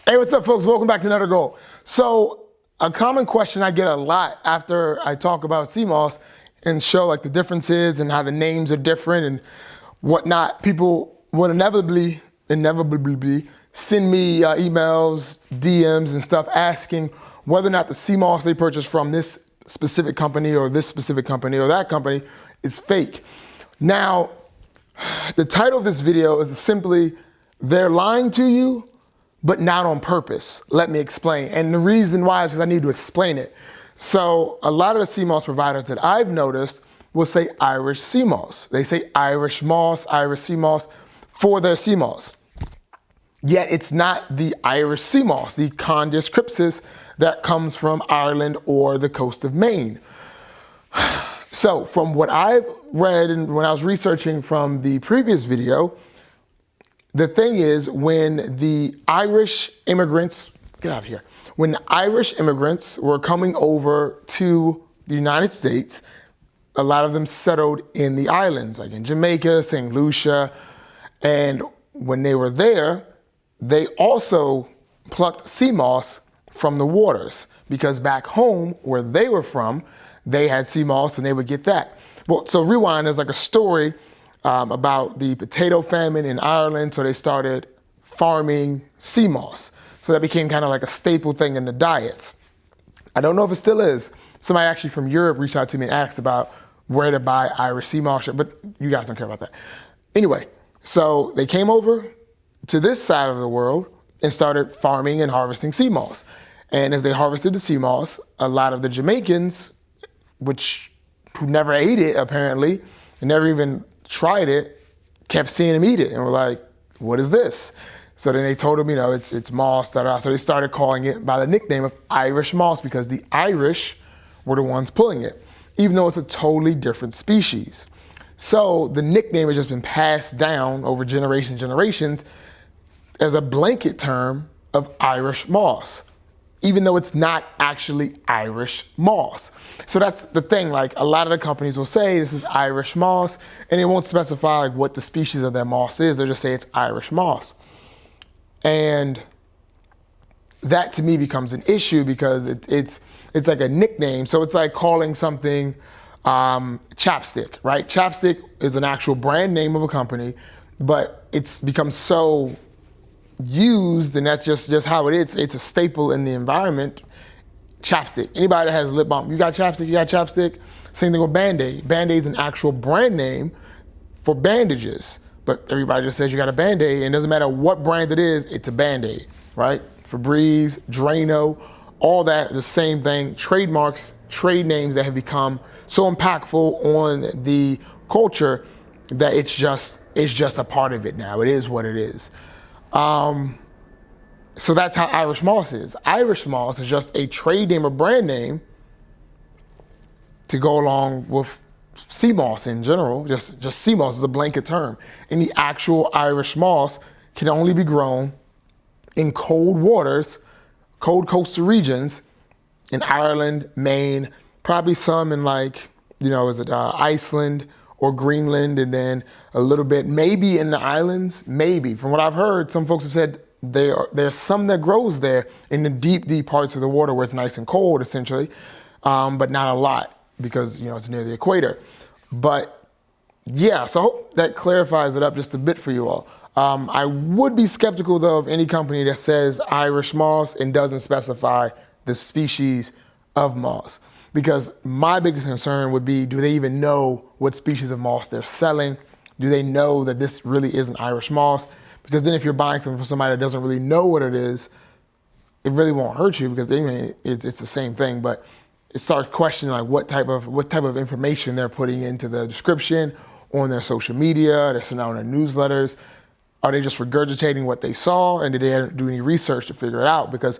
Hey, what's up, folks? Welcome back to another goal. So a common question I get a lot after I talk about sea moss and show like the differences and how the names are different and whatnot, people will inevitably send me emails, DMs and stuff asking whether or not the sea moss they purchased from this specific company or this specific company or that company is fake. Now, the title of this video is simply, they're lying to you, but not on purpose. Let me explain. And the reason why is because I need to explain it. So a lot of the sea moss providers that I've noticed will say Irish sea moss. They say Irish moss, Irish sea moss for their sea moss. Yet it's not the Irish sea moss, the Condis crypsis that comes from Ireland or the coast of Maine. So from what I've read and when I was researching from the previous video, the thing is, when the Irish immigrants, get out of here, when the Irish immigrants were coming over to the United States, a lot of them settled in the islands, like in Jamaica, St. Lucia, and when they were there, they also plucked sea moss from the waters, because back home, where they were from, they had sea moss and they would get that. Well, so rewind, there's like a story about the potato famine in Ireland, so they started farming sea moss. So that became kind of like a staple thing in the diets. I don't know if it still is. Somebody actually from Europe reached out to me and asked about where to buy Irish sea moss, but you guys don't care about that. Anyway, so they came over to this side of the world and started farming and harvesting sea moss. And as they harvested the sea moss, a lot of the Jamaicans, who never ate it apparently, and never even tried it, kept seeing him eat it and were like, what is this? So then they told him, it's moss, So they started calling it by the nickname of Irish moss because the Irish were the ones pulling it, even though it's a totally different species. So the nickname has just been passed down over generations as a blanket term of Irish moss, even though it's not actually Irish moss. So that's the thing, like a lot of the companies will say this is Irish moss and they won't specify like what the species of their moss is, they'll just say it's Irish moss. And that to me becomes an issue because it's like a nickname. So it's like calling something chapstick, right? Chapstick is an actual brand name of a company, but it's become so used, and that's just how it is. It's a staple in the environment. Chapstick. Anybody that has lip balm, you got chapstick, you got chapstick. Same thing with Band-Aid. Band-Aid's an actual brand name for bandages, but everybody just says you got a Band-Aid, and it doesn't matter what brand it is, it's a Band-Aid, right? Febreze, Drano, all that, the same thing. Trademarks, trade names that have become so impactful on the culture that it's just a part of it now. It is what it is. So that's how Irish moss is. Irish moss is just a trade name or brand name to go along with sea moss in general. Just sea moss is a blanket term. And the actual Irish moss can only be grown in cold waters, cold coastal regions in Ireland, Maine, probably some in like, Iceland or Greenland, and then a little bit, maybe in the islands, maybe. From what I've heard, some folks have said there's some that grows there in the deep parts of the water where it's nice and cold, essentially, but not a lot because, it's near the equator. But yeah, so I hope that clarifies it up just a bit for you all. I would be skeptical though of any company that says Irish moss and doesn't specify the species of moss. Because my biggest concern would be, do they even know what species of moss they're selling? Do they know that this really isn't Irish moss? Because then if you're buying something from somebody that doesn't really know what it is, it really won't hurt you because it's the same thing. But it starts questioning like what type of information they're putting into the description, on their social media, they're sending out their newsletters. Are they just regurgitating what they saw, and did they do any research to figure it out? Because,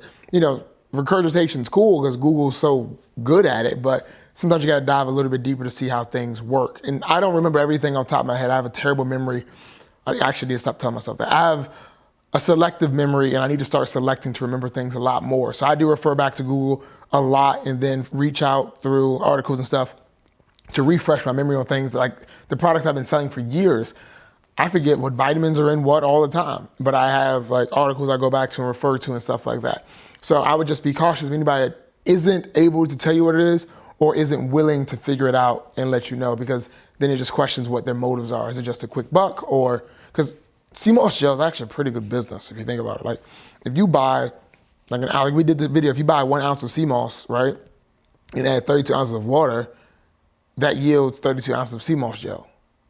regurgitation's cool because Google's so good at it, but sometimes you gotta dive a little bit deeper to see how things work. And I don't remember everything on top of my head. I have a terrible memory. I actually need to stop telling myself that. I have a selective memory and I need to start selecting to remember things a lot more. So I do refer back to Google a lot and then reach out through articles and stuff to refresh my memory on things like the products I've been selling for years. I forget what vitamins are in what all the time, but I have like articles I go back to and refer to and stuff like that. So I would just be cautious of anybody that isn't able to tell you what it is or isn't willing to figure it out and let you know, because then it just questions what their motives are. Is it just a quick buck, or because sea moss gel is actually a pretty good business if you think about it. Like if you buy, like we did the video, if you buy 1 ounce of sea moss, right, and add 32 ounces of water, that yields 32 ounces of sea moss gel,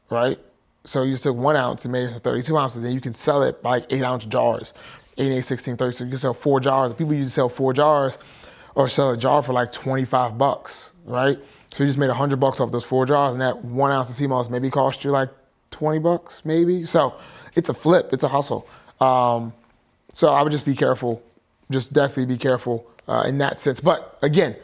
right? So you took 1 ounce and made it 32 ounces, then you can sell it by like 8-ounce jars, 8, 8, 16, 30. So you can sell 4 jars. People usually sell 4 jars or sell a jar for like 25 bucks, right? So you just made $100 off those 4 jars, and that 1 ounce of sea moss maybe cost you like 20 bucks, maybe. So it's a flip, it's a hustle. So I would just be careful, just definitely be careful in that sense. But again,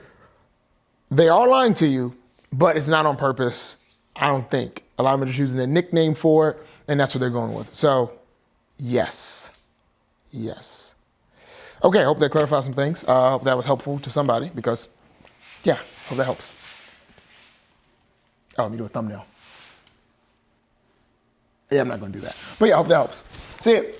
they are lying to you, but it's not on purpose, I don't think. A lot of them are just using a nickname for it, and that's what they're going with. So, yes. Yes. Okay, I hope that clarifies some things. I hope that was helpful to somebody, because, yeah, hope that helps. Oh, let me do a thumbnail. Yeah, I'm not going to do that. But yeah, I hope that helps. See you.